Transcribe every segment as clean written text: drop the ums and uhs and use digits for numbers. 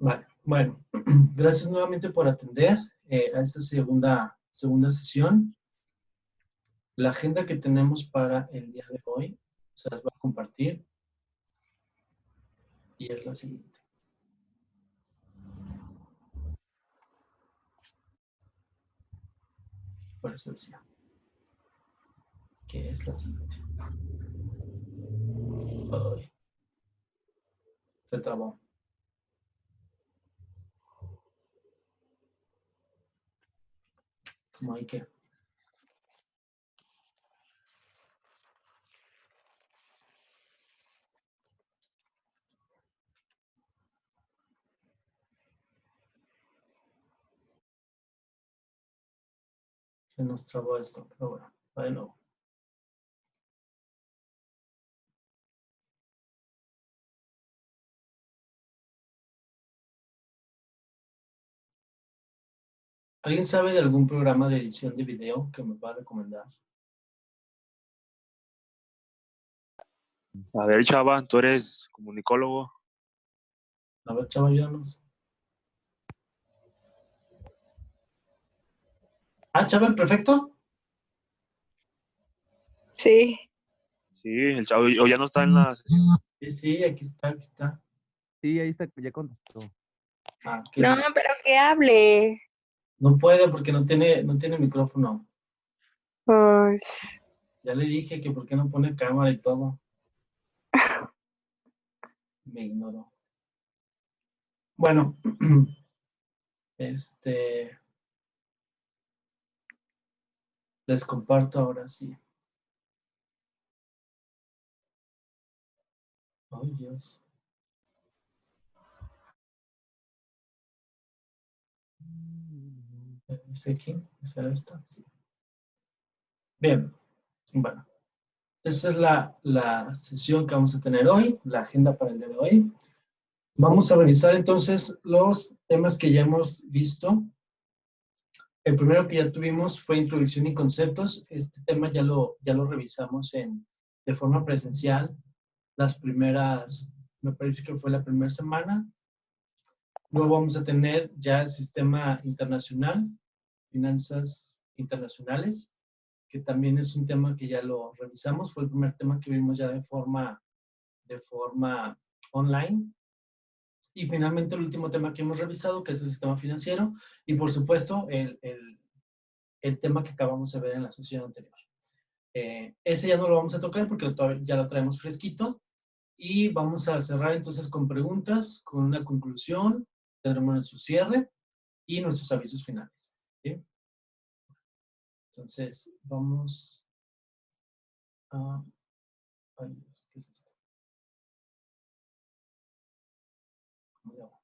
Vale, bueno, gracias nuevamente por atender a esta segunda sesión. La agenda que tenemos para el día de hoy se las voy a compartir y es la siguiente. Por eso decía que es la siguiente. Ay, se trabó. ¿Cómo hay que? Se nos trabó esto, pero bueno, va de nuevo. ¿Alguien sabe de algún programa de edición de video que me va a recomendar? A ver, Chava, tú eres comunicólogo. A ver, Chava, ayúdanos. Ah, Chava, ¿el perfecto? Sí. Sí, el Chavo, o ya no está en la sesión. Sí, aquí está, aquí está. Sí, ahí está, ya contestó. Ah, No, pero que hable. no puede porque no tiene micrófono. Pues, Ya le dije que por qué no pone cámara y todo. Me ignoró. Bueno, les comparto ahora sí. Ay, Dios. ¿Está aquí? ¿Será esto? Sí. Bien, bueno. Esa es la sesión que vamos a tener hoy, la agenda para el día de hoy. Vamos a revisar entonces los temas que ya hemos visto. El primero que ya tuvimos fue introducción y conceptos. Este tema ya lo revisamos de forma presencial. Las primeras, me parece que fue la primera semana. Luego vamos a tener ya el sistema internacional, finanzas internacionales, que también es un tema que ya lo revisamos. Fue el primer tema que vimos ya de forma online. Y finalmente el último tema que hemos revisado, que es el sistema financiero, y por supuesto el tema que acabamos de ver en la sesión anterior. Ese ya no lo vamos a tocar porque ya lo traemos fresquito, y vamos a cerrar entonces con preguntas, con una conclusión, tendremos nuestro cierre y nuestros avisos finales. ¿Sí? Entonces, vamos a... Ay, ¿qué es esto? ¿Cómo le hago?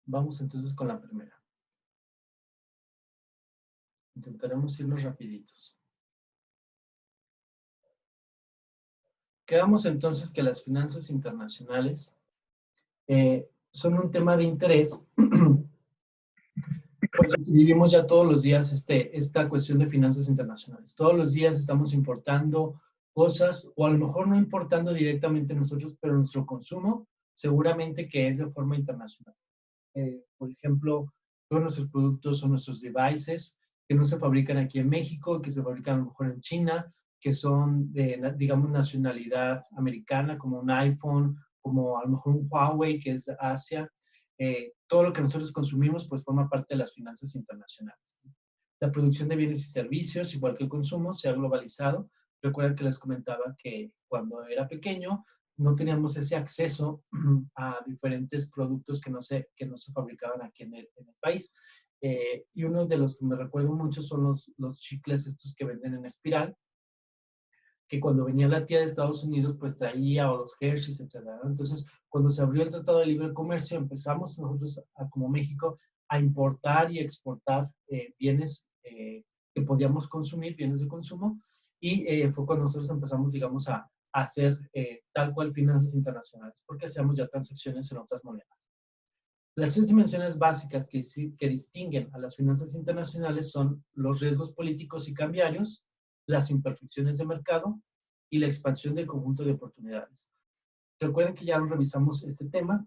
Vamos entonces con la primera. Intentaremos irnos rapiditos. Quedamos entonces que las finanzas internacionales son un tema de interés, pues vivimos ya todos los días esta cuestión de finanzas internacionales. Todos los días estamos importando cosas, o a lo mejor no importando directamente nosotros, pero nuestro consumo seguramente que es de forma internacional. Por ejemplo, todos nuestros productos son nuestros devices que no se fabrican aquí en México, que se fabrican a lo mejor en China, que son de, digamos, nacionalidad americana, como un iPhone, como a lo mejor un Huawei, que es de Asia. Todo lo que nosotros consumimos, pues forma parte de las finanzas internacionales. La producción de bienes y servicios, igual que el consumo, se ha globalizado. Recuerden que les comentaba que cuando era pequeño, no teníamos ese acceso a diferentes productos que no se fabricaban aquí en el país. Y uno de los que me recuerdo mucho son los chicles estos que venden en espiral, que cuando venía la tía de Estados Unidos, pues traía, o los Hershey's, etc. Entonces, cuando se abrió el Tratado de Libre Comercio, empezamos nosotros, como México, a importar y exportar bienes que podíamos consumir, bienes de consumo, y fue cuando nosotros empezamos, digamos, a hacer tal cual finanzas internacionales, porque hacíamos ya transacciones en otras monedas. Las tres dimensiones básicas que distinguen a las finanzas internacionales son los riesgos políticos y cambiarios, las imperfecciones de mercado y la expansión del conjunto de oportunidades. Recuerden que ya lo revisamos este tema.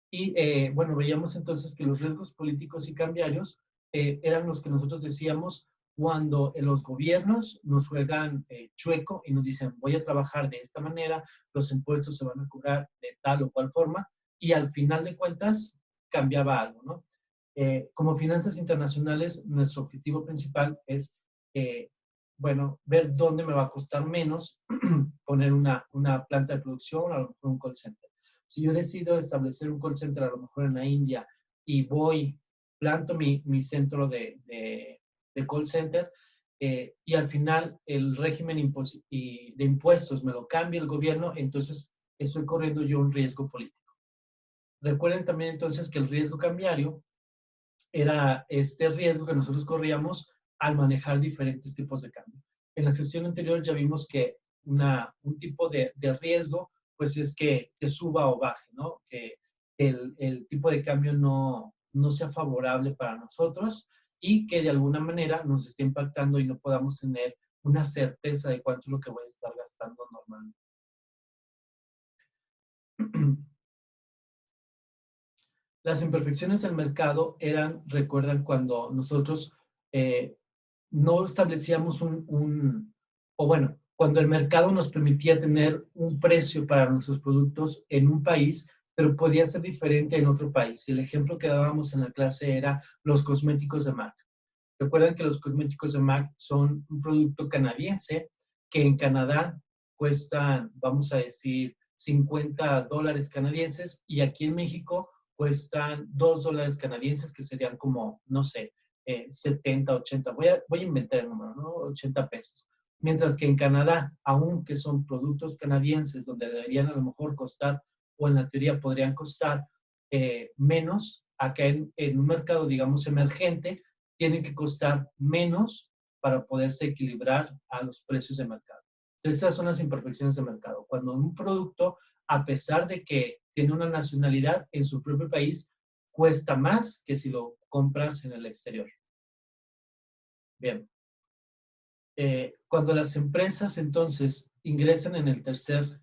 Y bueno, veíamos entonces que los riesgos políticos y cambiarios eran los que nosotros decíamos cuando los gobiernos nos juegan chueco y nos dicen, voy a trabajar de esta manera, los impuestos se van a cobrar de tal o cual forma, y al final de cuentas cambiaba algo, ¿no? Como finanzas internacionales, nuestro objetivo principal es, bueno, ver dónde me va a costar menos poner una planta de producción, a lo mejor un call center. Si yo decido establecer un call center a lo mejor en la India y planto mi centro de call center y al final el régimen de impuestos me lo cambia el gobierno, entonces estoy corriendo yo un riesgo político. Recuerden también entonces que el riesgo cambiario era este riesgo que nosotros corríamos al manejar diferentes tipos de cambio. En la sesión anterior ya vimos que un tipo de riesgo pues es que suba o baje, ¿no? Que el tipo de cambio no sea favorable para nosotros y que de alguna manera nos esté impactando y no podamos tener una certeza de cuánto es lo que voy a estar gastando normalmente. Las imperfecciones del mercado recuerdan cuando nosotros no establecíamos cuando el mercado nos permitía tener un precio para nuestros productos en un país, pero podía ser diferente en otro país. El ejemplo que dábamos en la clase era los cosméticos de MAC. Recuerden que los cosméticos de MAC son un producto canadiense que en Canadá cuestan, vamos a decir, $50 canadienses y aquí en México cuestan $2 canadienses, que serían como, no sé, 70, 80, voy a inventar el número, ¿no? 80 pesos. Mientras que en Canadá, aunque son productos canadienses donde deberían a lo mejor costar, o en la teoría podrían costar menos, acá en un mercado, digamos, emergente, tienen que costar menos para poderse equilibrar a los precios de mercado. Entonces, esas son las imperfecciones de mercado. Cuando un producto, a pesar de que tiene una nacionalidad en su propio país, cuesta más que si lo compras en el exterior. Bien. Cuando las empresas entonces ingresan en el terreno,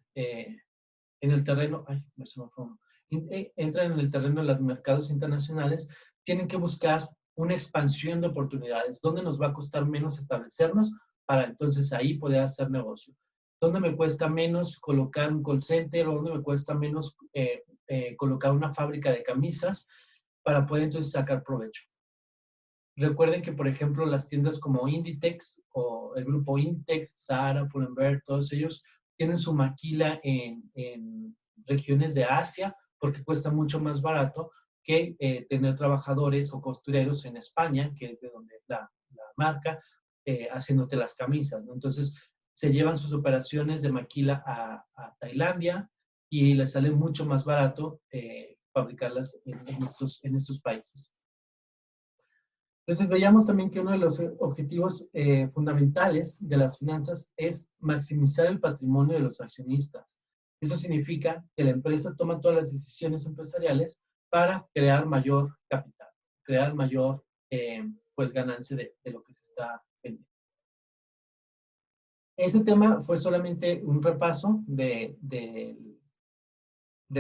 entran en el terreno de los mercados internacionales, tienen que buscar una expansión de oportunidades. ¿Dónde nos va a costar menos establecernos para entonces ahí poder hacer negocio? ¿Dónde me cuesta menos colocar un call center o dónde me cuesta menos colocar una fábrica de camisas para poder entonces sacar provecho? Recuerden que, por ejemplo, las tiendas como Inditex o el grupo Inditex, Zara, Pull&Bear, todos ellos tienen su maquila en regiones de Asia porque cuesta mucho más barato que tener trabajadores o costureros en España, que es de donde la marca, haciéndote las camisas, ¿no? Entonces, se llevan sus operaciones de maquila a Tailandia y les sale mucho más barato fabricarlas en estos países. Entonces, veíamos también que uno de los objetivos fundamentales de las finanzas es maximizar el patrimonio de los accionistas. Eso significa que la empresa toma todas las decisiones empresariales para crear mayor capital, crear mayor pues, ganancia de lo que se está vendiendo. Ese tema fue solamente un repaso de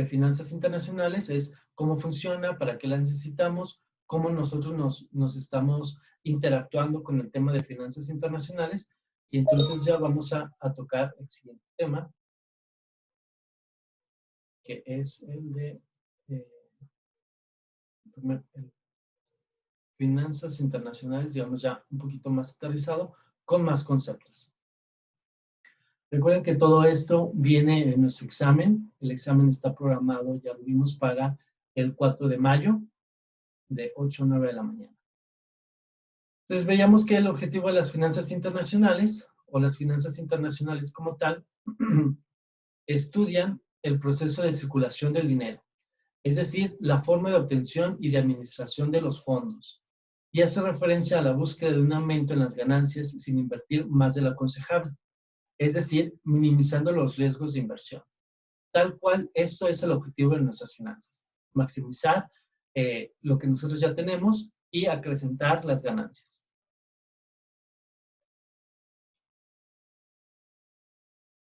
finanzas internacionales, es cómo funciona, para qué la necesitamos, cómo nosotros nos estamos interactuando con el tema de finanzas internacionales. Y entonces ya vamos a tocar el siguiente tema, que es el de finanzas internacionales, digamos ya un poquito más aterrizado, con más conceptos. Recuerden que todo esto viene en nuestro examen. El examen está programado, ya lo vimos, para el 4 de mayo, de 8 a 9 de la mañana. Entonces, veíamos que el objetivo de las finanzas internacionales, o las finanzas internacionales como tal, estudian el proceso de circulación del dinero, es decir, la forma de obtención y de administración de los fondos, y hace referencia a la búsqueda de un aumento en las ganancias sin invertir más de lo aconsejable, es decir, minimizando los riesgos de inversión. Tal cual, esto es el objetivo de nuestras finanzas, maximizar lo que nosotros ya tenemos y acrecentar las ganancias.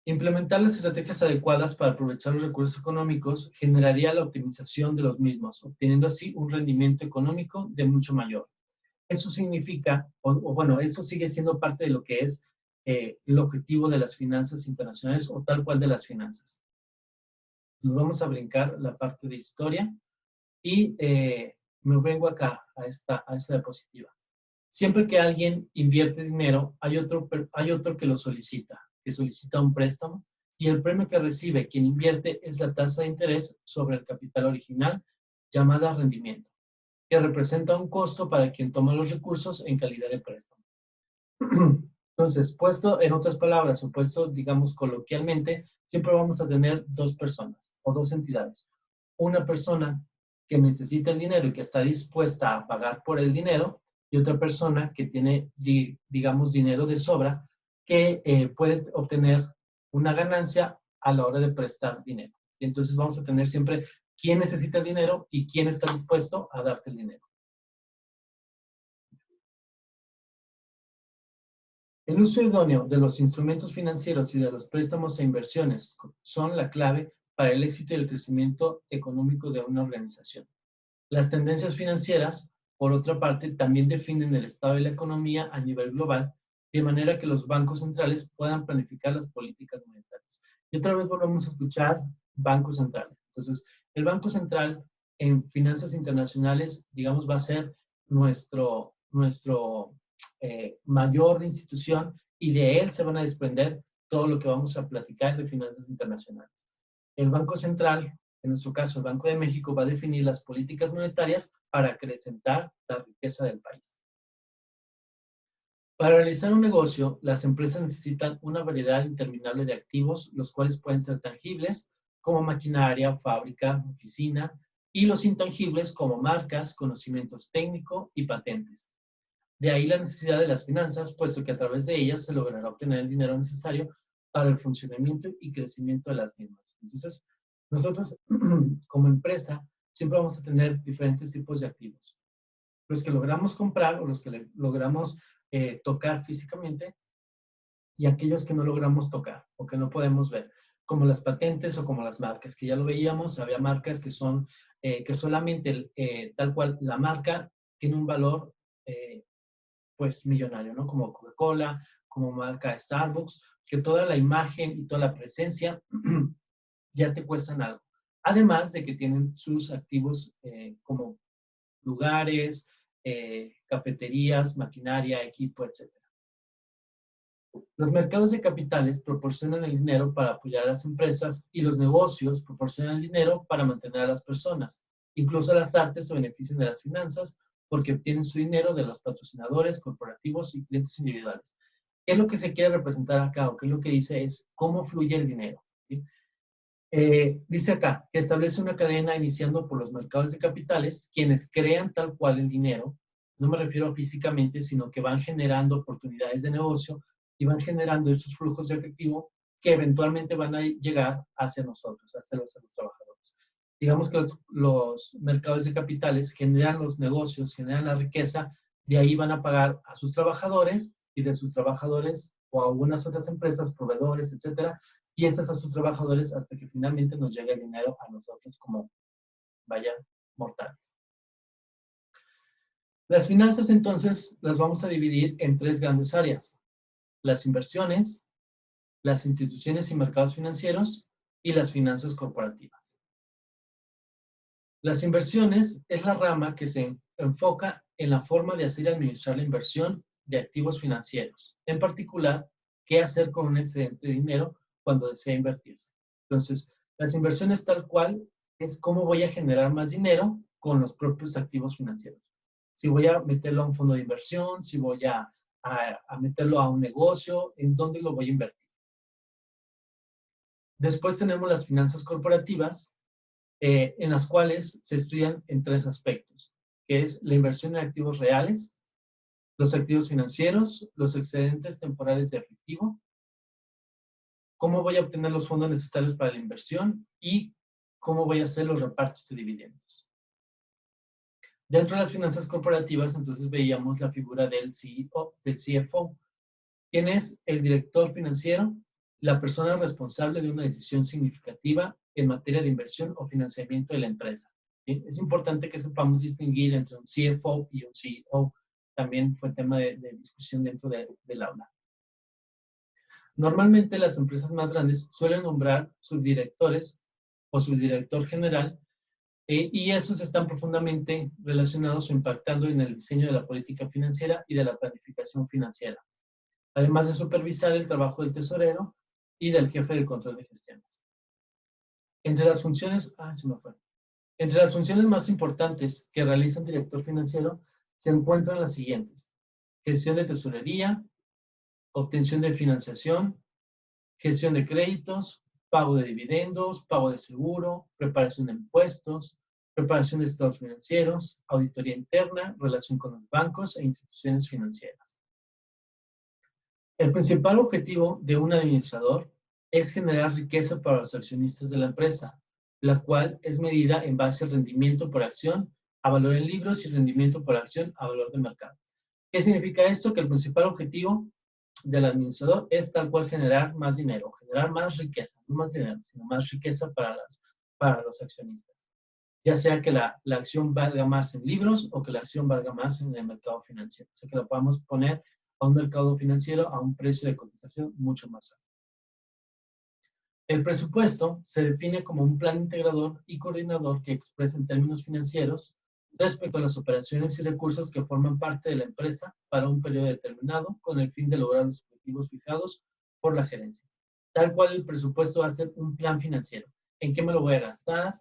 Implementar las estrategias adecuadas para aprovechar los recursos económicos generaría la optimización de los mismos, obteniendo así un rendimiento económico de mucho mayor. Eso significa, bueno, eso sigue siendo parte de lo que es el objetivo de las finanzas internacionales o tal cual de las finanzas. Nos vamos a brincar la parte de historia y me vengo acá a esta diapositiva. Siempre que alguien invierte dinero, hay otro que lo solicita, que solicita un préstamo, y el premio que recibe quien invierte es la tasa de interés sobre el capital original, llamada rendimiento, que representa un costo para quien toma los recursos en calidad de préstamo. Entonces, puesto en otras palabras, o puesto, digamos, coloquialmente, siempre vamos a tener dos personas o dos entidades. Una persona que necesita el dinero y que está dispuesta a pagar por el dinero, y otra persona que tiene, digamos, dinero de sobra, que puede obtener una ganancia a la hora de prestar dinero. Y entonces vamos a tener siempre quién necesita el dinero y quién está dispuesto a darte el dinero. El uso idóneo de los instrumentos financieros y de los préstamos e inversiones son la clave para el éxito y el crecimiento económico de una organización. Las tendencias financieras, por otra parte, también definen el estado de la economía a nivel global, de manera que los bancos centrales puedan planificar las políticas monetarias. Y otra vez volvemos a escuchar Banco Central. Entonces, el Banco Central en finanzas internacionales, digamos, va a ser nuestro mayor institución, y de él se van a desprender todo lo que vamos a platicar de finanzas internacionales. El Banco Central, en nuestro caso el Banco de México, va a definir las políticas monetarias para acrecentar la riqueza del país. Para realizar un negocio, las empresas necesitan una variedad interminable de activos, los cuales pueden ser tangibles, como maquinaria, fábrica, oficina, y los intangibles como marcas, conocimientos técnicos y patentes. De ahí la necesidad de las finanzas, puesto que a través de ellas se logrará obtener el dinero necesario para el funcionamiento y crecimiento de las mismas. Entonces, nosotros como empresa siempre vamos a tener diferentes tipos de activos. Los que logramos comprar o los que logramos tocar físicamente, y aquellos que no logramos tocar o que no podemos ver, como las patentes o como las marcas, que ya lo veíamos. Había marcas que son, que solamente tal cual la marca tiene un valor pues millonario, ¿no? Como Coca-Cola, como marca Starbucks, que toda la imagen y toda la presencia ya te cuestan algo. Además de que tienen sus activos como lugares, cafeterías, maquinaria, equipo, etc. Los mercados de capitales proporcionan el dinero para apoyar a las empresas, y los negocios proporcionan el dinero para mantener a las personas. Incluso las artes se benefician de las finanzas porque obtienen su dinero de los patrocinadores, corporativos y clientes individuales. ¿Qué es lo que se quiere representar acá? O qué es lo que dice es cómo fluye el dinero, ¿sí? Dice acá que establece una cadena iniciando por los mercados de capitales, quienes crean tal cual el dinero. No me refiero físicamente, sino que van generando oportunidades de negocio y van generando esos flujos de efectivo que eventualmente van a llegar hacia nosotros, hasta los trabajadores. Digamos que los mercados de capitales generan los negocios, generan la riqueza, de ahí van a pagar a sus trabajadores, y de sus trabajadores o a algunas otras empresas, proveedores, etcétera, y esas a sus trabajadores hasta que finalmente nos llegue el dinero a nosotros como, vaya, mortales. Las finanzas, entonces, las vamos a dividir en tres grandes áreas: las inversiones, las instituciones y mercados financieros, y las finanzas corporativas. Las inversiones es la rama que se enfoca en la forma de hacer y administrar la inversión de activos financieros, en particular, qué hacer con un excedente de dinero cuando desea invertirse. Entonces, las inversiones tal cual es cómo voy a generar más dinero con los propios activos financieros. Si voy a meterlo a un fondo de inversión, si voy a meterlo a un negocio, en dónde lo voy a invertir. Después tenemos las finanzas corporativas, en las cuales se estudian en tres aspectos, que es la inversión en activos reales, los activos financieros, los excedentes temporales de efectivo, cómo voy a obtener los fondos necesarios para la inversión y cómo voy a hacer los repartos de dividendos. Dentro de las finanzas corporativas, entonces veíamos la figura del CEO, del CFO. ¿Quién es el director financiero? la persona responsable de una decisión significativa en materia de inversión o financiamiento de la empresa. ¿Sí? Es importante que sepamos distinguir entre un CFO y un CEO. También fue tema de discusión dentro del aula. Normalmente las empresas más grandes suelen nombrar subdirectores o subdirector general y esos están profundamente relacionados o impactando en el diseño de la política financiera y de la planificación financiera, además de supervisar el trabajo del tesorero y del jefe del control de gestiones. Entre las funciones más importantes que realiza un director financiero se encuentran las siguientes: gestión de tesorería, obtención de financiación, gestión de créditos, pago de dividendos, pago de seguro, preparación de impuestos, preparación de estados financieros, auditoría interna, relación con los bancos e instituciones financieras. El principal objetivo de un administrador es generar riqueza para los accionistas de la empresa, la cual es medida en base al rendimiento por acción, a valor en libros y rendimiento por acción a valor de mercado. ¿Qué significa esto? Que el principal objetivo del administrador es tal cual generar más dinero, generar más riqueza, no más dinero, sino más riqueza para los accionistas. Ya sea que la acción valga más en libros o que la acción valga más en el mercado financiero. O sea, que la podamos poner a un mercado financiero a un precio de cotización mucho más alto. El presupuesto se define como un plan integrador y coordinador que expresa en términos financieros respecto a las operaciones y recursos que forman parte de la empresa para un periodo determinado con el fin de lograr los objetivos fijados por la gerencia. Tal cual el presupuesto va a ser un plan financiero. ¿En qué me lo voy a gastar?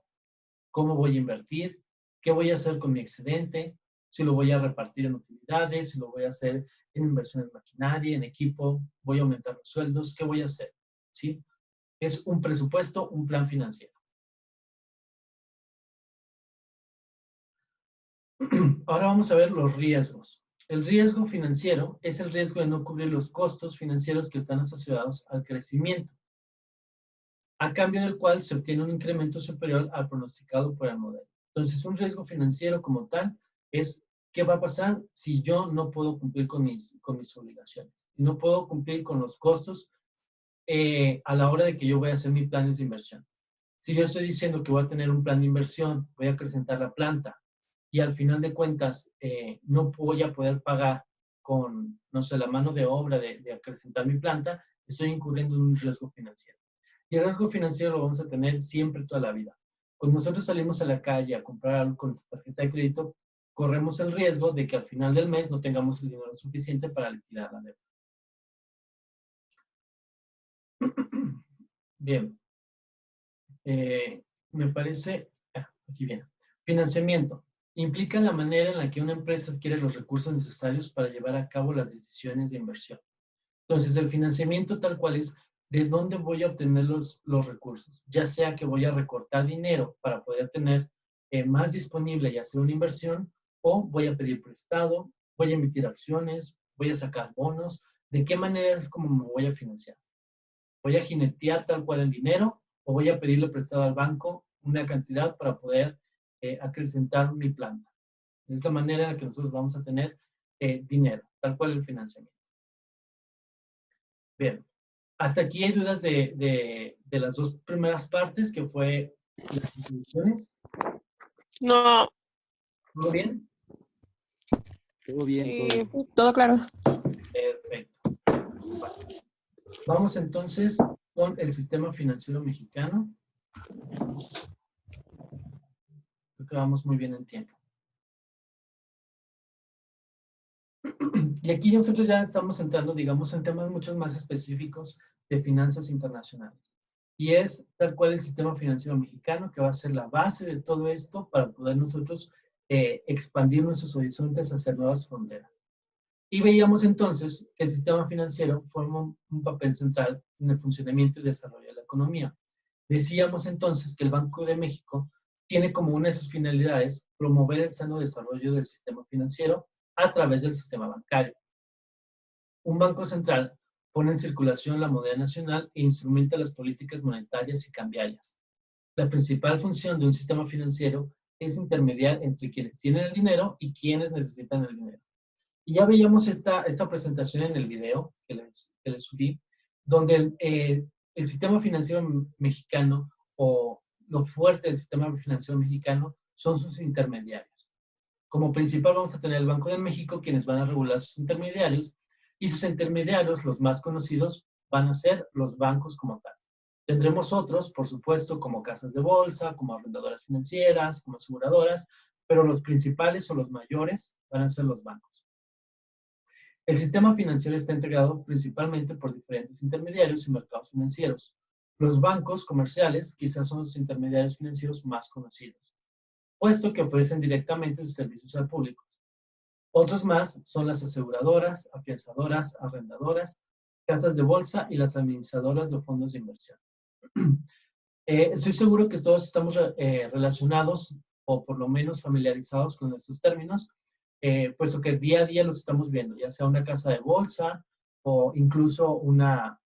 ¿Cómo voy a invertir? ¿Qué voy a hacer con mi excedente? Si lo voy a repartir en utilidades, si lo voy a hacer en inversión en maquinaria, en equipo, voy a aumentar los sueldos, ¿qué voy a hacer? ¿Sí? Es un presupuesto, un plan financiero. Ahora vamos a ver los riesgos. El riesgo financiero es el riesgo de no cubrir los costos financieros que están asociados al crecimiento, a cambio del cual se obtiene un incremento superior al pronosticado por el modelo. Entonces, un riesgo financiero como tal es qué va a pasar si yo no puedo cumplir con mis obligaciones, no puedo cumplir con los costos a la hora de que yo voy a hacer mis planes de inversión. Si yo estoy diciendo que voy a tener un plan de inversión, voy a acrecentar la planta y al final de cuentas no voy a poder pagar con, no sé, la mano de obra de acrecentar mi planta, estoy incurriendo en un riesgo financiero. Y el riesgo financiero lo vamos a tener siempre toda la vida. Cuando nosotros salimos a la calle a comprar algo con nuestra tarjeta de crédito, corremos el riesgo de que al final del mes no tengamos el dinero suficiente para liquidar la deuda. Bien. Me parece, aquí viene. Financiamiento. Implica la manera en la que una empresa adquiere los recursos necesarios para llevar a cabo las decisiones de inversión. Entonces, el financiamiento tal cual es de dónde voy a obtener los recursos. Ya sea que voy a recortar dinero para poder tener más disponible y hacer una inversión, o voy a pedir prestado, voy a emitir acciones, voy a sacar bonos. ¿De qué manera es como me voy a financiar? ¿Voy a jinetear tal cual el dinero o voy a pedirle prestado al banco una cantidad para poder acrecentar mi planta? Es la manera en la que nosotros vamos a tener dinero, tal cual el financiamiento. Bien, hasta aquí hay dudas de las dos primeras partes, que fue las instituciones. No, ¿Todo bien? Todo bien, todo sí, bien. Todo claro. Perfecto. Bueno, vamos entonces con el sistema financiero mexicano. Creo que vamos muy bien en tiempo. Y aquí nosotros ya estamos entrando, digamos, en temas mucho más específicos de finanzas internacionales. Y es tal cual el sistema financiero mexicano, que va a ser la base de todo esto para poder nosotros expandir nuestros horizontes hacia nuevas fronteras. Y veíamos entonces que el sistema financiero forma un papel central en el funcionamiento y desarrollo de la economía. Decíamos entonces que el Banco de México tiene como una de sus finalidades promover el sano desarrollo del sistema financiero a través del sistema bancario. Un banco central pone en circulación la moneda nacional e instrumenta las políticas monetarias y cambiarias. La principal función de un sistema financiero es intermediar entre quienes tienen el dinero y quienes necesitan el dinero. Y ya veíamos esta presentación en el video que les subí, donde el sistema financiero mexicano o lo fuerte del sistema financiero mexicano son sus intermediarios. Como principal vamos a tener el Banco de México, quienes van a regular sus intermediarios, y sus intermediarios, los más conocidos, van a ser los bancos como tal. Tendremos otros, por supuesto, como casas de bolsa, como arrendadoras financieras, como aseguradoras, pero los principales o los mayores van a ser los bancos. El sistema financiero está integrado principalmente por diferentes intermediarios y mercados financieros. Los bancos comerciales quizás son los intermediarios financieros más conocidos, puesto que ofrecen directamente sus servicios al público. Otros más son las aseguradoras, afianzadoras, arrendadoras, casas de bolsa y las administradoras de fondos de inversión. Estoy seguro que todos estamos relacionados o por lo menos familiarizados con estos términos, puesto que día a día los estamos viendo, ya sea una casa de bolsa o incluso una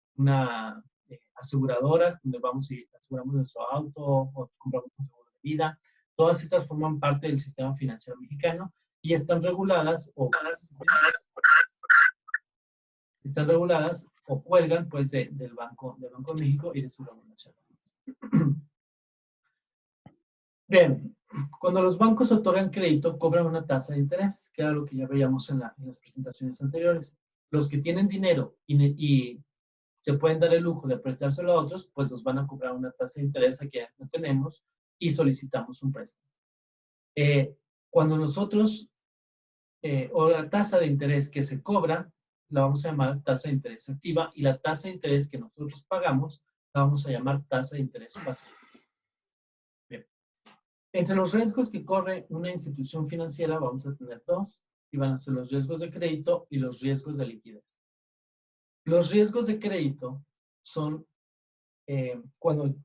aseguradora, donde vamos y aseguramos nuestro auto o compramos un seguro de vida. Todas estas forman parte del sistema financiero mexicano y están reguladas o cuelgan pues del Banco de México y de su regulación. Bien, cuando los bancos otorgan crédito, cobran una tasa de interés, que era lo que ya veíamos en las presentaciones anteriores. Los que tienen dinero y se pueden dar el lujo de prestárselo a otros, pues nos van a cobrar una tasa de interés a quienes no tenemos y solicitamos un préstamo. Cuando nosotros, o la tasa de interés que se cobra, la vamos a llamar tasa de interés activa, y la tasa de interés que nosotros pagamos, la vamos a llamar tasa de interés pasiva. Bien. Entre los riesgos que corre una institución financiera vamos a tener dos, y van a ser los riesgos de crédito y los riesgos de liquidez. Los riesgos de crédito son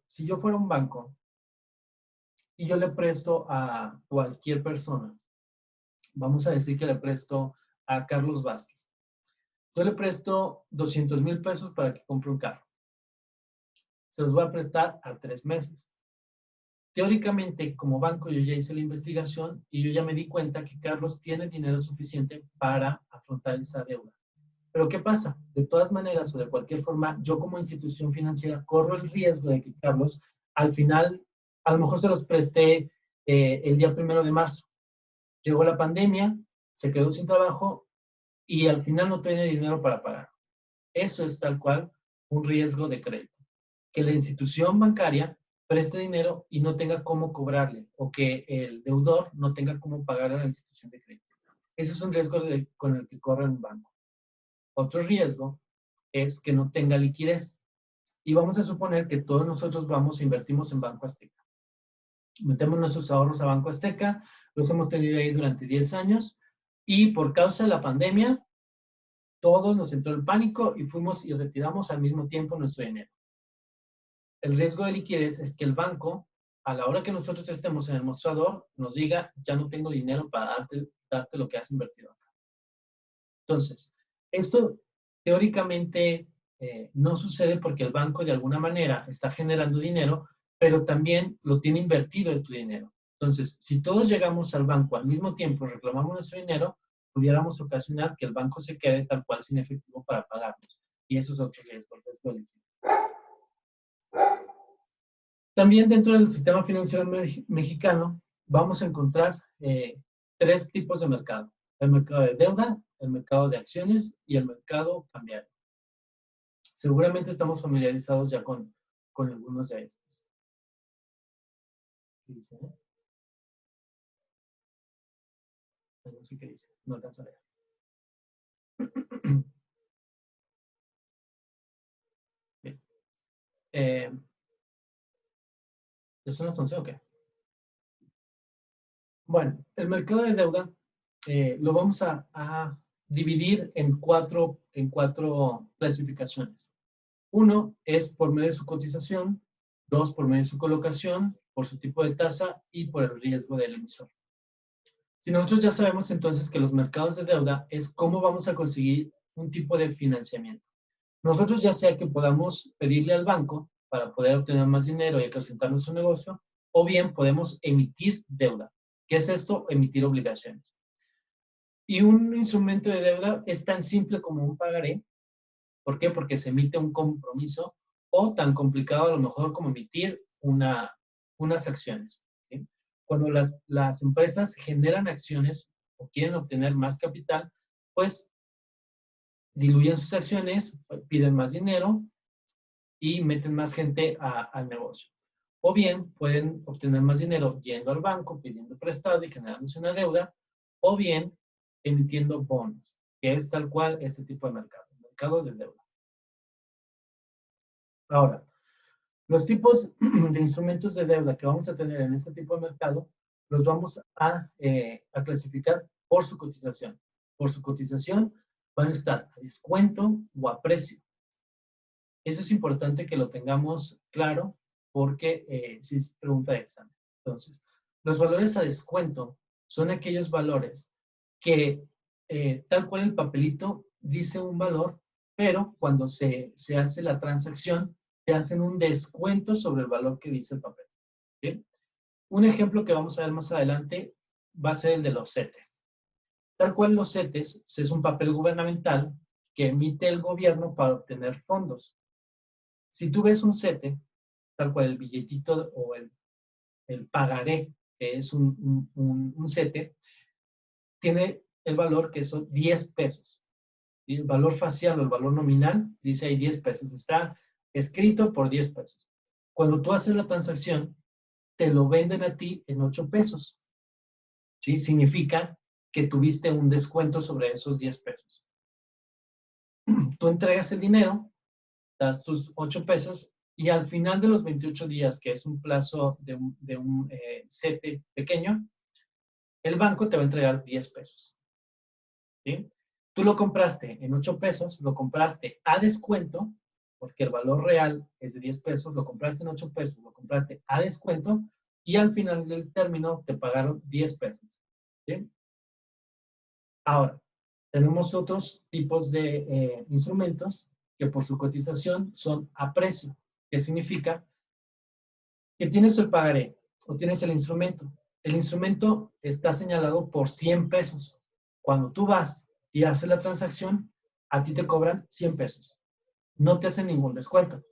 si yo fuera un banco y yo le presto a cualquier persona, vamos a decir que le presto a Carlos Vázquez. Yo le presto 200,000 pesos para que compre un carro. Se los voy a prestar a 3 meses. Teóricamente, como banco, yo ya hice la investigación y yo ya me di cuenta que Carlos tiene dinero suficiente para afrontar esa deuda. Pero ¿qué pasa? De todas maneras o de cualquier forma, yo como institución financiera corro el riesgo de que Carlos, al final, a lo mejor se los presté el día 1 de marzo. Llegó la pandemia, se quedó sin trabajo y al final no tiene dinero para pagar. Eso es tal cual un riesgo de crédito. Que la institución bancaria preste dinero y no tenga cómo cobrarle, o que el deudor no tenga cómo pagar a la institución de crédito. Ese es un riesgo con el que corre un banco. Otro riesgo es que no tenga liquidez. Y vamos a suponer que todos nosotros vamos e invertimos en Banco Azteca. Metemos nuestros ahorros a Banco Azteca, los hemos tenido ahí durante 10 años, y por causa de la pandemia, todos nos entró el pánico y fuimos y retiramos al mismo tiempo nuestro dinero. El riesgo de liquidez es que el banco, a la hora que nosotros estemos en el mostrador, nos diga, ya no tengo dinero para darte lo que has invertido acá. Entonces, esto teóricamente no sucede porque el banco de alguna manera está generando dinero, pero también lo tiene invertido en tu dinero. Entonces, si todos llegamos al banco al mismo tiempo y reclamamos nuestro dinero, pudiéramos ocasionar que el banco se quede tal cual sin efectivo para pagarnos. Y eso es otro riesgo, el riesgo de liquidez. También dentro del sistema financiero mexicano vamos a encontrar 3 tipos de mercado. El mercado de deuda, el mercado de acciones y el mercado cambiario. Seguramente estamos familiarizados ya con algunos de estos. ¿Qué dice? No sé qué dice, no alcanzo a leer. Bien. ¿Ya son las 11 o qué? Bueno, el mercado de deuda lo vamos a dividir en cuatro clasificaciones. 1 es por medio de su cotización, 2 por medio de su colocación, por su tipo de tasa y por el riesgo del emisor. Si nosotros ya sabemos entonces que los mercados de deuda es cómo vamos a conseguir un tipo de financiamiento. Nosotros ya sea que podamos pedirle al banco para poder obtener más dinero y acrecentar nuestro negocio, o bien podemos emitir deuda. ¿Qué es esto? Emitir obligaciones. Y un instrumento de deuda es tan simple como un pagaré, ¿Por qué? Porque se emite un compromiso o tan complicado a lo mejor como emitir unas acciones. ¿Sí? Cuando las empresas generan acciones o quieren obtener más capital, pues diluyen sus acciones, piden más dinero y meten más gente al negocio. O bien pueden obtener más dinero yendo al banco, pidiendo prestado y generándose una deuda, o bien emitiendo bonos, que es tal cual este tipo de mercado, el mercado de deuda. Ahora, los tipos de instrumentos de deuda que vamos a tener en este tipo de mercado, los vamos a clasificar por su cotización. Por su cotización van a estar a descuento o a precio. Eso es importante que lo tengamos claro porque si es pregunta de examen. Entonces, los valores a descuento son aquellos valores que tal cual el papelito dice un valor, pero cuando se hace la transacción, te hacen un descuento sobre el valor que dice el papel. ¿Bien? Un ejemplo que vamos a ver más adelante va a ser el de los CETES. Tal cual los CETES es un papel gubernamental que emite el gobierno para obtener fondos. Si tú ves un CETE, tal cual el billetito o el pagaré, que es un CETE, tiene el valor que son 10 pesos. Y el valor facial o el valor nominal dice ahí 10 pesos. Está escrito por 10 pesos. Cuando tú haces la transacción, te lo venden a ti en 8 pesos. ¿Sí? Significa que tuviste un descuento sobre esos 10 pesos. Tú entregas el dinero, das tus 8 pesos y al final de los 28 días, que es un plazo de un CETE pequeño, el banco te va a entregar 10 pesos. ¿Sí? Tú lo compraste en 8 pesos, lo compraste a descuento, porque el valor real es de 10 pesos, lo compraste en 8 pesos, lo compraste a descuento y al final del término te pagaron 10 pesos. ¿Sí? Ahora, tenemos otros tipos de instrumentos que por su cotización son a precio, que significa que tienes el pagaré o tienes el instrumento. El instrumento está señalado por 100 pesos. Cuando tú vas y haces la transacción, a ti te cobran 100 pesos. No te hacen ningún descuento.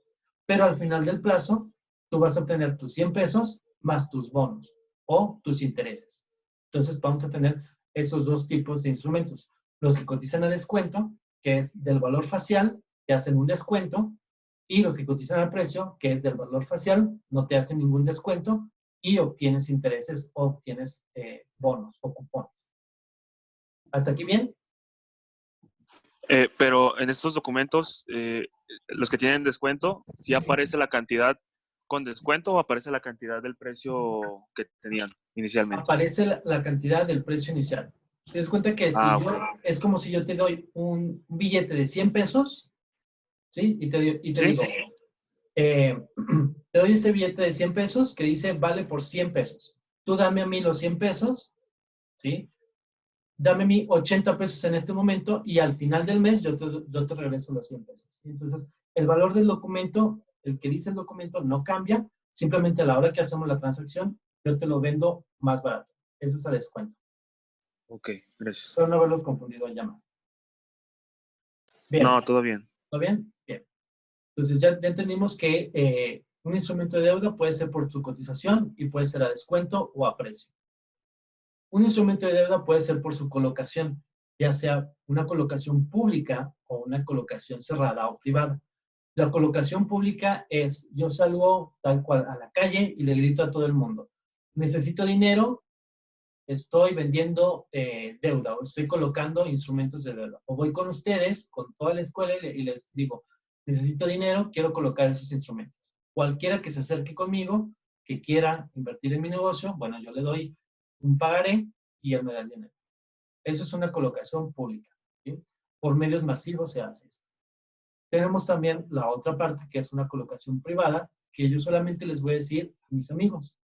Pero al final del plazo, tú vas a obtener tus 100 pesos más tus bonos o tus intereses. Entonces vamos a tener esos dos tipos de instrumentos. Los que cotizan a descuento, que es del valor facial, te hacen un descuento, y los que cotizan a precio, que es del valor facial, no te hacen ningún descuento y obtienes intereses o obtienes bonos o cupones. ¿Hasta aquí bien? Pero en estos documentos, los que tienen descuento, ¿sí aparece la cantidad con descuento o aparece la cantidad del precio que tenían inicialmente? Aparece la cantidad del precio inicial. Te das cuenta que si Okay. es como si yo te doy un billete de 100 pesos, ¿sí? Y te ¿Sí? digo, te doy este billete de 100 pesos que dice vale por 100 pesos. Tú dame a mí los 100 pesos, ¿sí? Dame a mí 80 pesos en este momento y al final del mes yo te regreso los 100 pesos. Entonces, el valor del documento, el que dice el documento, no cambia. Simplemente a la hora que hacemos la transacción, yo te lo vendo más barato. Eso es a descuento. Ok, gracias. Espero no haberlos confundido ya más. Bien. No, todo bien. ¿Todo bien? Bien. Entonces, ya entendimos que un instrumento de deuda puede ser por su cotización y puede ser a descuento o a precio. Un instrumento de deuda puede ser por su colocación, ya sea una colocación pública o una colocación cerrada o privada. La colocación pública es, yo salgo tal cual a la calle y le grito a todo el mundo, necesito dinero, estoy vendiendo deuda o estoy colocando instrumentos de deuda. O voy con ustedes, con toda la escuela y les digo, necesito dinero, quiero colocar esos instrumentos. Cualquiera que se acerque conmigo, que quiera invertir en mi negocio, bueno, yo le doy un pagaré y él me da el dinero. Eso es una colocación pública. ¿Sí? Por medios masivos se hace eso. Tenemos también la otra parte que es una colocación privada, que yo solamente les voy a decir a mis amigos.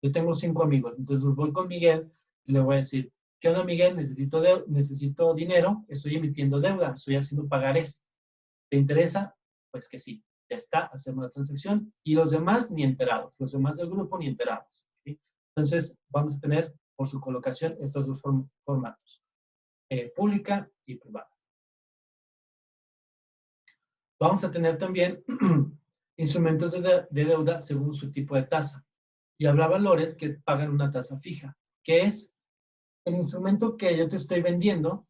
Yo tengo 5 amigos, entonces voy con Miguel y le voy a decir, ¿qué onda Miguel? Necesito dinero, estoy emitiendo deuda, estoy haciendo pagarés. ¿Te interesa? Pues que sí, ya está, hacemos la transacción y los demás ni enterados, los demás del grupo ni enterados. ¿Sí? Entonces vamos a tener por su colocación estos dos formatos, pública y privada. Vamos a tener también instrumentos de deuda según su tipo de tasa. Y habrá valores que pagan una tasa fija, que es el instrumento que yo te estoy vendiendo.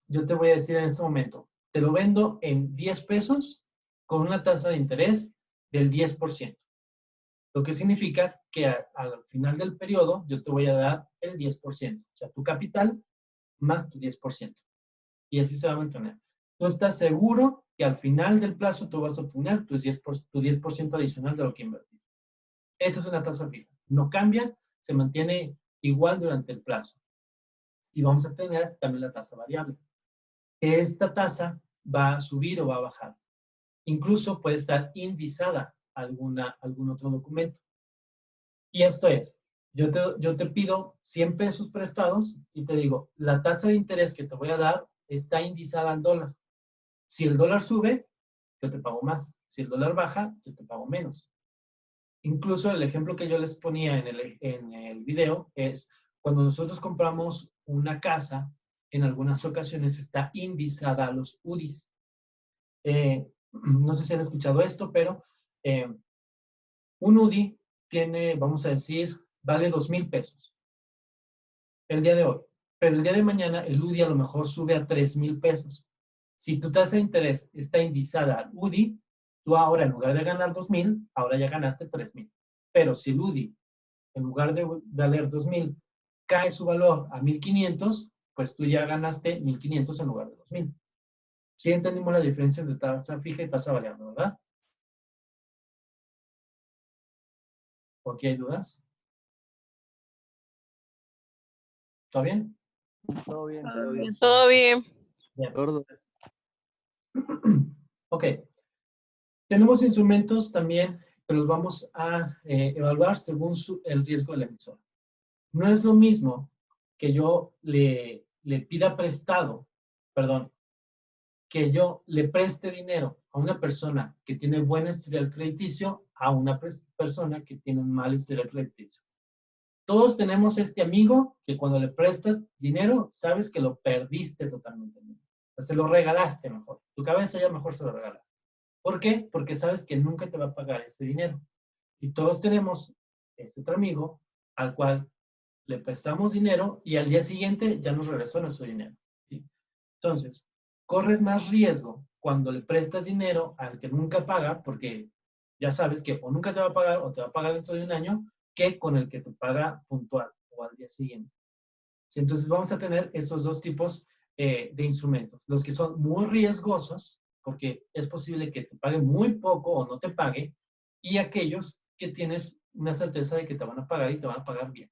Yo te voy a decir en este momento, te lo vendo en 10 pesos con una tasa de interés del 10%. Lo que significa que al final del periodo yo te voy a dar el 10%. O sea, tu capital más tu 10%. Y así se va a mantener. Tú estás seguro que al final del plazo tú vas a obtener tu 10% adicional de lo que invertiste. Esa es una tasa fija. No cambia, se mantiene igual durante el plazo. Y vamos a tener también la tasa variable. Esta tasa va a subir o va a bajar. Incluso puede estar indizada a algún otro documento. Y esto es, yo te pido 100 pesos prestados y te digo, la tasa de interés que te voy a dar está indizada al dólar. Si el dólar sube, yo te pago más. Si el dólar baja, yo te pago menos. Incluso el ejemplo que yo les ponía en el video es cuando nosotros compramos una casa, en algunas ocasiones está indizada a los UDIs. No sé si han escuchado esto, pero un UDI tiene, vamos a decir, vale 2,000 pesos el día de hoy. Pero el día de mañana el UDI a lo mejor sube a 3,000 pesos. Si tu tasa de interés está indizada al UDI, tú ahora en lugar de ganar 2,000, ahora ya ganaste 3,000. Pero si el UDI, en lugar de valer 2,000, cae su valor a 1,500, pues tú ya ganaste 1,500 en lugar de 2,000. Sí entendimos la diferencia entre tasa fija y tasa variable, ¿verdad? ¿O aquí hay dudas? ¿Está bien? Todo bien, todo bien. Todo bien. Bien. Gordo. Ok. Tenemos instrumentos también que los vamos a evaluar según el riesgo del emisor. No es lo mismo que yo le pida prestado, perdón, que yo le preste dinero a una persona que tiene buen historial crediticio a una persona que tiene un mal historial crediticio. Todos tenemos este amigo que cuando le prestas dinero, sabes que lo perdiste totalmente. O sea, se lo regalaste mejor. Tu cabeza ya mejor se lo regalaste. ¿Por qué? Porque sabes que nunca te va a pagar ese dinero. Y todos tenemos este otro amigo al cual le prestamos dinero y al día siguiente ya nos regresó nuestro dinero. ¿Sí? Entonces, corres más riesgo cuando le prestas dinero al que nunca paga, porque ya sabes que o nunca te va a pagar o te va a pagar dentro de un año, que con el que te paga puntual o al día siguiente. ¿Sí? Entonces, vamos a tener estos dos tipos de instrumentos. Los que son muy riesgosos, porque es posible que te pague muy poco o no te pague, y aquellos que tienes una certeza de que te van a pagar y te van a pagar bien.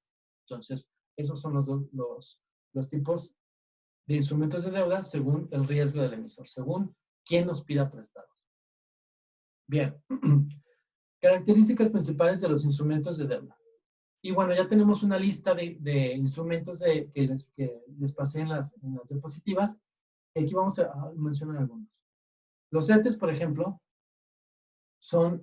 Entonces, esos son los tipos de instrumentos de deuda según el riesgo del emisor, según quién nos pida prestados. Bien. Características principales de los instrumentos de deuda. Y bueno, ya tenemos una lista de instrumentos que les pasé en las diapositivas. Aquí vamos a mencionar algunos. Los CETES, por ejemplo, son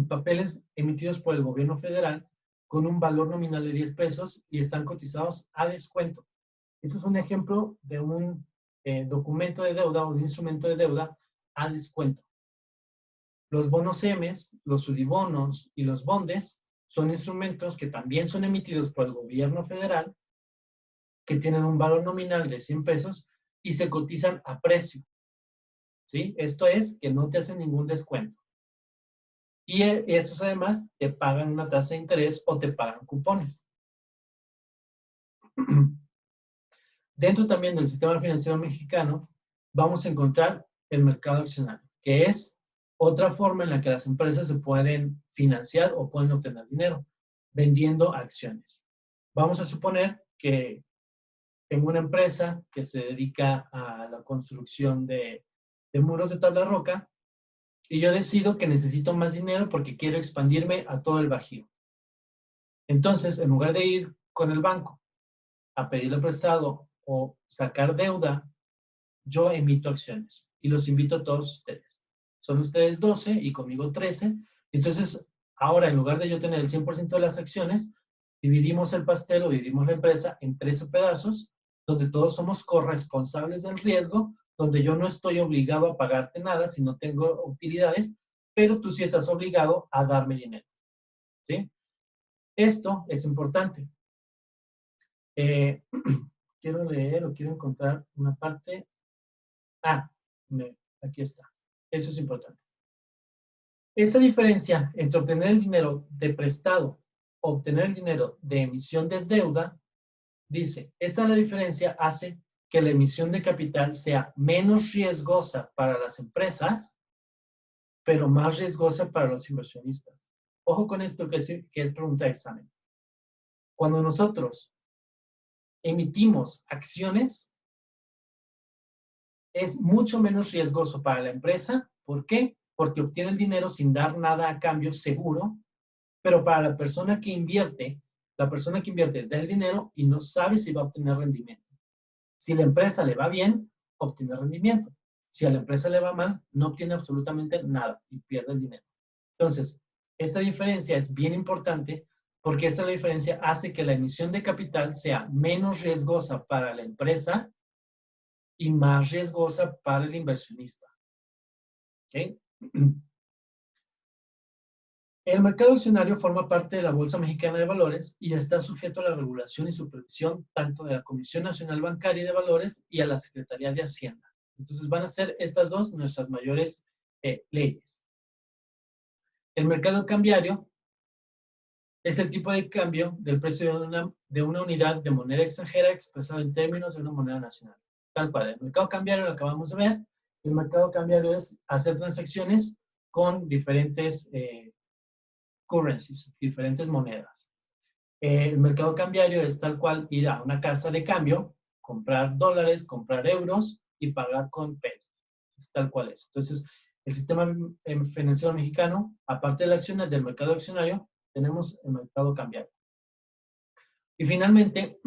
papeles emitidos por el gobierno federal con un valor nominal de 10 pesos y están cotizados a descuento. Esto es un ejemplo de un documento de deuda o un instrumento de deuda a descuento. Los bonos EMES, los sudibonos y los bondes son instrumentos que también son emitidos por el gobierno federal, que tienen un valor nominal de 100 pesos y se cotizan a precio. ¿Sí? Esto es que no te hacen ningún descuento. Y estos además te pagan una tasa de interés o te pagan cupones. Dentro también del sistema financiero mexicano vamos a encontrar el mercado accionario, que es otra forma en la que las empresas se pueden financiar o pueden obtener dinero vendiendo acciones. Vamos a suponer que tengo una empresa que se dedica a la construcción de muros de tabla roca y yo decido que necesito más dinero porque quiero expandirme a todo el Bajío. Entonces, en lugar de ir con el banco a pedirle prestado o sacar deuda, yo emito acciones y los invito a todos ustedes. Son ustedes 12 y conmigo 13. Entonces, ahora en lugar de yo tener el 100% de las acciones, dividimos el pastel o dividimos la empresa en 13 pedazos, donde todos somos corresponsables del riesgo donde yo no estoy obligado a pagarte nada si no tengo utilidades, pero tú sí estás obligado a darme dinero, ¿sí? Esto es importante. Quiero leer o quiero encontrar una parte. Aquí está. Eso es importante. Esa diferencia entre obtener el dinero de prestado o obtener el dinero de emisión de deuda, dice, esta la diferencia hace que la emisión de capital sea menos riesgosa para las empresas, pero más riesgosa para los inversionistas. Ojo con esto que es pregunta de examen. Cuando nosotros emitimos acciones, es mucho menos riesgoso para la empresa. ¿Por qué? Porque obtiene el dinero sin dar nada a cambio seguro, pero para la persona que invierte da el dinero y no sabe si va a obtener rendimiento. Si a la empresa le va bien, obtiene rendimiento. Si a la empresa le va mal, no obtiene absolutamente nada y pierde el dinero. Entonces, esta diferencia es bien importante porque esta diferencia hace que la emisión de capital sea menos riesgosa para la empresa y más riesgosa para el inversionista. ¿Okay? El mercado accionario forma parte de la Bolsa Mexicana de Valores y está sujeto a la regulación y supervisión tanto de la Comisión Nacional Bancaria y de Valores y a la Secretaría de Hacienda. Entonces van a ser estas dos nuestras mayores leyes. El mercado cambiario es el tipo de cambio del precio de una unidad de moneda extranjera expresado en términos de una moneda nacional. Tal cual, el mercado cambiario lo acabamos de ver. El mercado cambiario es hacer transacciones con diferentes currencies, diferentes monedas. El mercado cambiario es tal cual ir a una casa de cambio, comprar dólares, comprar euros y pagar con pesos. Es tal cual es. Entonces, el sistema financiero mexicano, aparte de la acción del mercado accionario, tenemos el mercado cambiario. Y finalmente,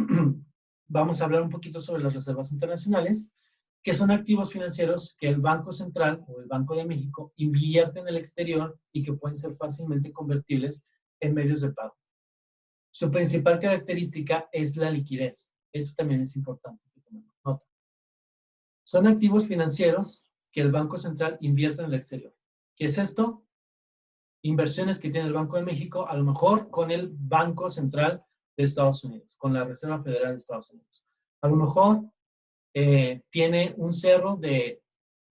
vamos a hablar un poquito sobre las reservas internacionales, que son activos financieros que el Banco Central o el Banco de México invierte en el exterior y que pueden ser fácilmente convertibles en medios de pago. Su principal característica es la liquidez. Eso también es importante que tomemos nota. Son activos financieros que el Banco Central invierte en el exterior. ¿Qué es esto? Inversiones que tiene el Banco de México, a lo mejor con el Banco Central de Estados Unidos, con la Reserva Federal de Estados Unidos. A lo mejor tiene un cerro de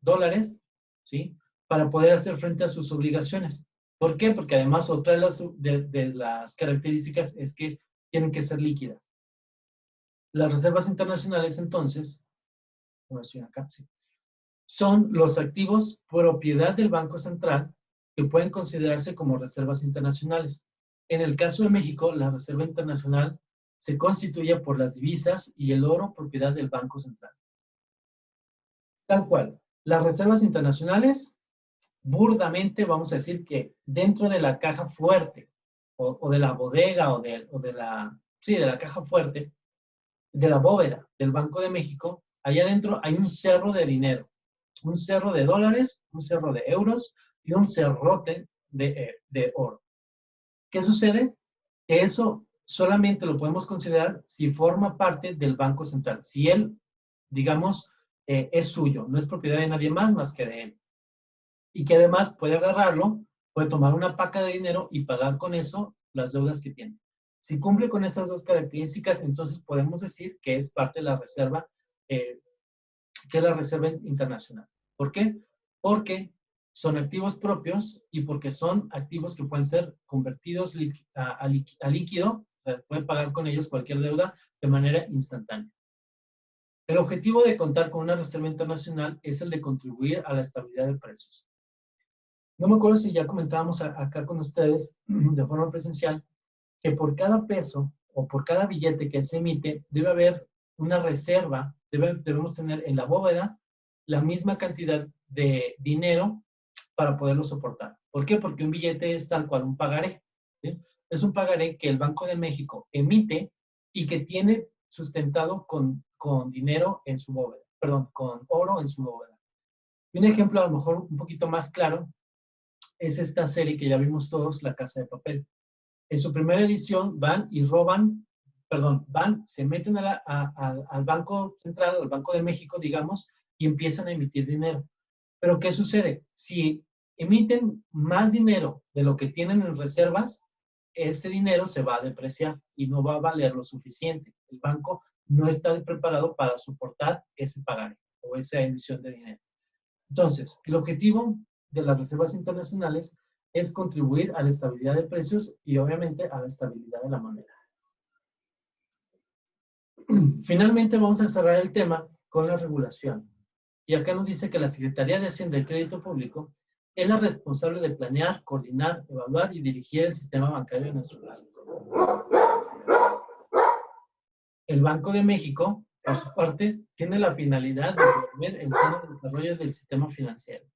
dólares, ¿sí? Para poder hacer frente a sus obligaciones. ¿Por qué? Porque además otra de las características es que tienen que ser líquidas. Las reservas internacionales, entonces, a ver si acá, sí, son los activos propiedad del Banco Central que pueden considerarse como reservas internacionales. En el caso de México, la Reserva Internacional se constituye por las divisas y el oro propiedad del Banco Central. Tal cual. Las reservas internacionales, burdamente vamos a decir que dentro de la caja fuerte o de la bodega o de la caja fuerte, de la bóveda del Banco de México, allá adentro hay un cerro de dinero, un cerro de dólares, un cerro de euros y un cerrote de oro. ¿Qué sucede? Que eso solamente lo podemos considerar si forma parte del Banco Central. Si él, digamos, es suyo, no es propiedad de nadie más que de él. Y que además puede agarrarlo, puede tomar una paca de dinero y pagar con eso las deudas que tiene. Si cumple con esas dos características, entonces podemos decir que es parte de la reserva, que es la reserva internacional. ¿Por qué? Porque son activos propios y porque son activos que pueden ser convertidos a líquido, o sea, pueden pagar con ellos cualquier deuda de manera instantánea. El objetivo de contar con una reserva internacional es el de contribuir a la estabilidad de precios. No me acuerdo si ya comentábamos acá con ustedes de forma presencial que por cada peso o por cada billete que se emite debe haber una reserva, debemos tener en la bóveda la misma cantidad de dinero para poderlo soportar. ¿Por qué? Porque un billete es tal cual un pagaré, ¿sí? Es un pagaré que el Banco de México emite y que tiene sustentado con dinero en su bóveda, perdón, con oro en su bóveda. Y un ejemplo a lo mejor un poquito más claro es esta serie que ya vimos todos, La Casa de Papel. En su primera edición van y roban, se meten al Banco Central, al Banco de México, digamos, y empiezan a emitir dinero. Pero ¿qué sucede? Si emiten más dinero de lo que tienen en reservas, ese dinero se va a depreciar y no va a valer lo suficiente. El banco no está preparado para soportar ese pagaré o esa emisión de dinero. Entonces, el objetivo de las reservas internacionales es contribuir a la estabilidad de precios y obviamente a la estabilidad de la moneda. Finalmente vamos a cerrar el tema con la regulación. Y acá nos dice que la Secretaría de Hacienda y Crédito Público es la responsable de planear, coordinar, evaluar y dirigir el sistema bancario de nuestro país. El Banco de México, por su parte, tiene la finalidad de promover el sano desarrollo del sistema financiero.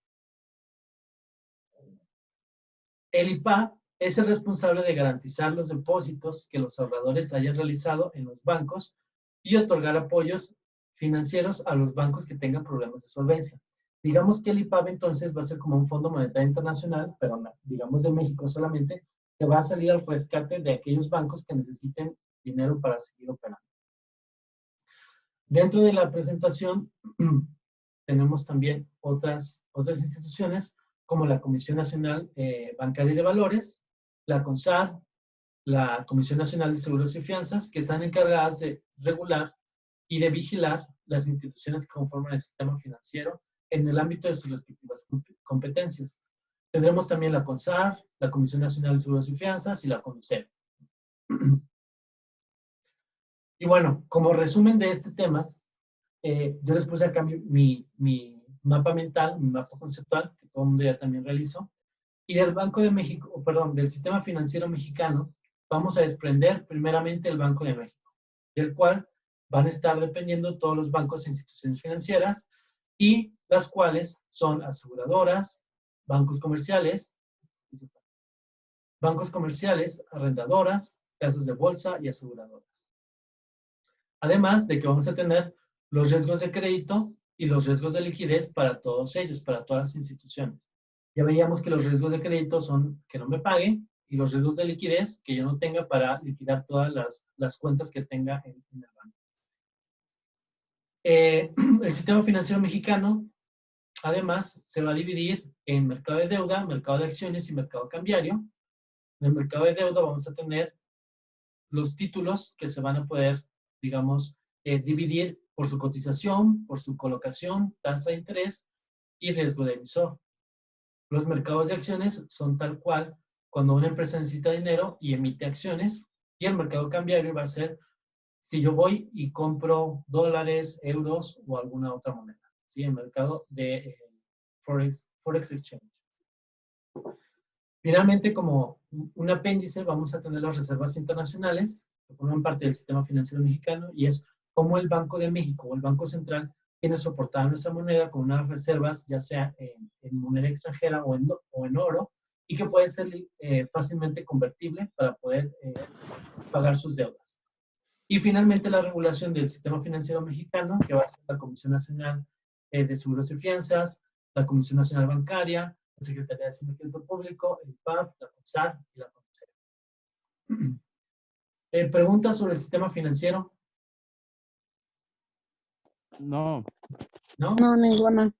El IPA es el responsable de garantizar los depósitos que los ahorradores hayan realizado en los bancos y otorgar apoyos financieros a los bancos que tengan problemas de solvencia. Digamos que el IPAB entonces va a ser como un Fondo Monetario Internacional, pero no, digamos de México solamente, que va a salir al rescate de aquellos bancos que necesiten dinero para seguir operando. Dentro de la presentación tenemos también otras instituciones como la Comisión Nacional Bancaria y de Valores, la CONSAR, la Comisión Nacional de Seguros y Fianzas, que están encargadas de regular y de vigilar las instituciones que conforman el sistema financiero en el ámbito de sus respectivas competencias. Tendremos también la CONSAR, la Comisión Nacional de Seguros y Fianzas y la CONUCEF. Y bueno, como resumen de este tema, yo les puse acá mi mapa mental, mi mapa conceptual, que todo el mundo ya también realizó. Y del Banco de México, perdón, del sistema financiero mexicano, vamos a desprender primeramente el Banco de México, del cual van a estar dependiendo todos los bancos e instituciones financieras, y las cuales son aseguradoras, bancos comerciales, arrendadoras, casas de bolsa y aseguradoras. Además de que vamos a tener los riesgos de crédito y los riesgos de liquidez para todos ellos, para todas las instituciones. Ya veíamos que los riesgos de crédito son que no me paguen y los riesgos de liquidez que yo no tenga para liquidar todas las cuentas que tenga en el banco. El sistema financiero mexicano, además, se va a dividir en mercado de deuda, mercado de acciones y mercado cambiario. En el mercado de deuda vamos a tener los títulos que se van a poder, digamos, dividir por su cotización, por su colocación, tasa de interés y riesgo de emisor. Los mercados de acciones son tal cual cuando una empresa necesita dinero y emite acciones, y el mercado cambiario va a ser si yo voy y compro dólares, euros o alguna otra moneda. ¿Sí? El mercado de Forex Exchange. Finalmente, como un apéndice, vamos a tener las reservas internacionales, que forman parte del sistema financiero mexicano, y es como el Banco de México o el Banco Central tiene soportada nuestra moneda con unas reservas, ya sea en moneda extranjera o en oro, y que puede ser fácilmente convertible para poder pagar sus deudas. Y finalmente la regulación del sistema financiero mexicano, que va a ser la Comisión Nacional de Seguros y Fianzas, la Comisión Nacional Bancaria, la Secretaría de Hacienda y Crédito Público, el IPAB, la CONSAR y la CONUCEF. ¿Preguntas sobre el sistema financiero? No. ¿No? No, ninguna.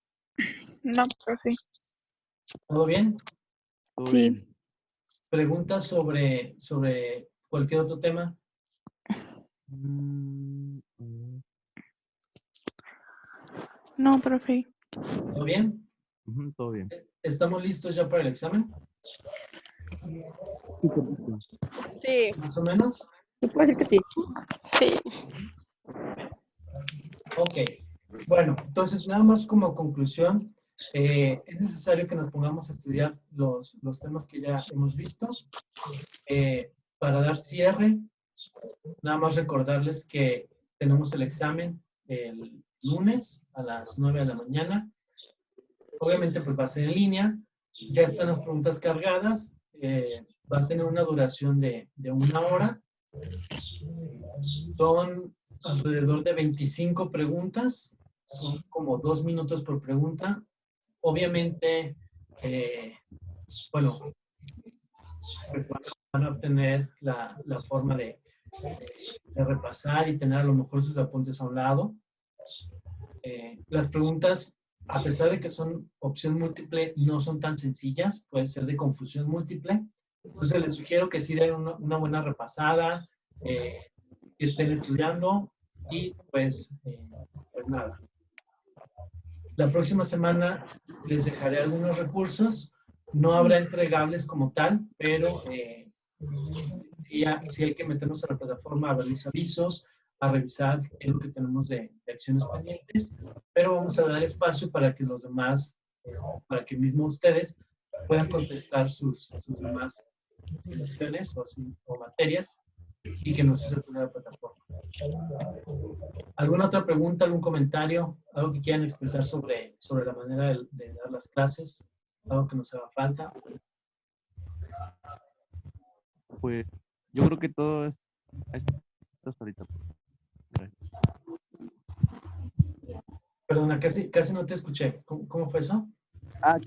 No, profe. ¿Todo bien? Todo Sí. bien. ¿Preguntas sobre cualquier otro tema? No, profe. ¿Todo bien? Todo bien. ¿Estamos listos ya para el examen? Sí. ¿Más o menos? Se puede decir que sí. Sí. Ok. Bueno, entonces nada más como conclusión, es necesario que nos pongamos a estudiar los temas que ya hemos visto. Para dar cierre, nada más recordarles que tenemos el examen el lunes a las 9 de la mañana. Obviamente pues va a ser en línea. Ya están las preguntas cargadas. Va a tener una duración de 1 hora. Son alrededor de 25 preguntas. Son como 2 minutos por pregunta. Obviamente, bueno, pues van a obtener la forma de repasar y tener a lo mejor sus apuntes a un lado. las preguntas, a pesar de que son opción múltiple, no son tan sencillas, puede ser de confusión múltiple. Entonces les sugiero que sí den una buena repasada, que estén estudiando y pues nada. La próxima semana les dejaré algunos recursos. No habrá entregables como tal, pero sí hay que meternos a la plataforma a ver los avisos, a revisar lo que tenemos de acciones pendientes, pero vamos a dar espacio para que los demás, para que mismo ustedes puedan contestar sus demás asignaciones o materias y que no se sature la plataforma. ¿Alguna otra pregunta, algún comentario, algo que quieran expresar sobre la manera de dar las clases? ¿Algo que nos haga falta? Pues yo creo que todo es hasta ahorita. Gracias. Perdona, casi no te escuché. ¿Cómo fue eso?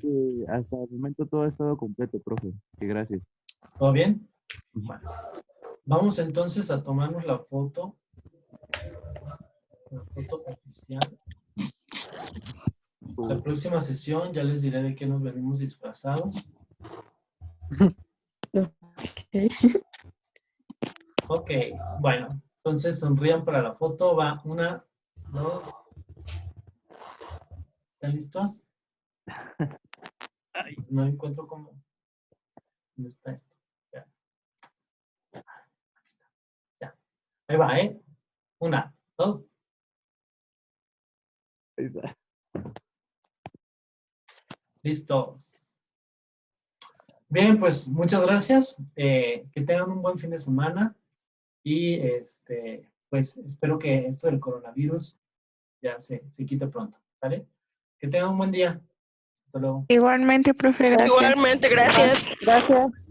Que hasta el momento todo ha estado completo, profe. Que gracias. ¿Todo bien? Bueno, vamos entonces a tomarnos la foto oficial. La próxima sesión ya les diré de qué nos venimos disfrazados. Ok, bueno, entonces sonrían para la foto. Va 1, 2. ¿Están listos? Ay, no encuentro cómo. ¿Dónde está esto? Ya. Aquí está. Ya. Ahí va, ¿eh? 1, 2. Ahí está. Listos. Bien, pues muchas gracias. Que tengan un buen fin de semana. Y pues espero que esto del coronavirus ya se quite pronto. ¿Vale? Que tengan un buen día. Hasta luego. Igualmente, profe, gracias. Igualmente, gracias. Gracias.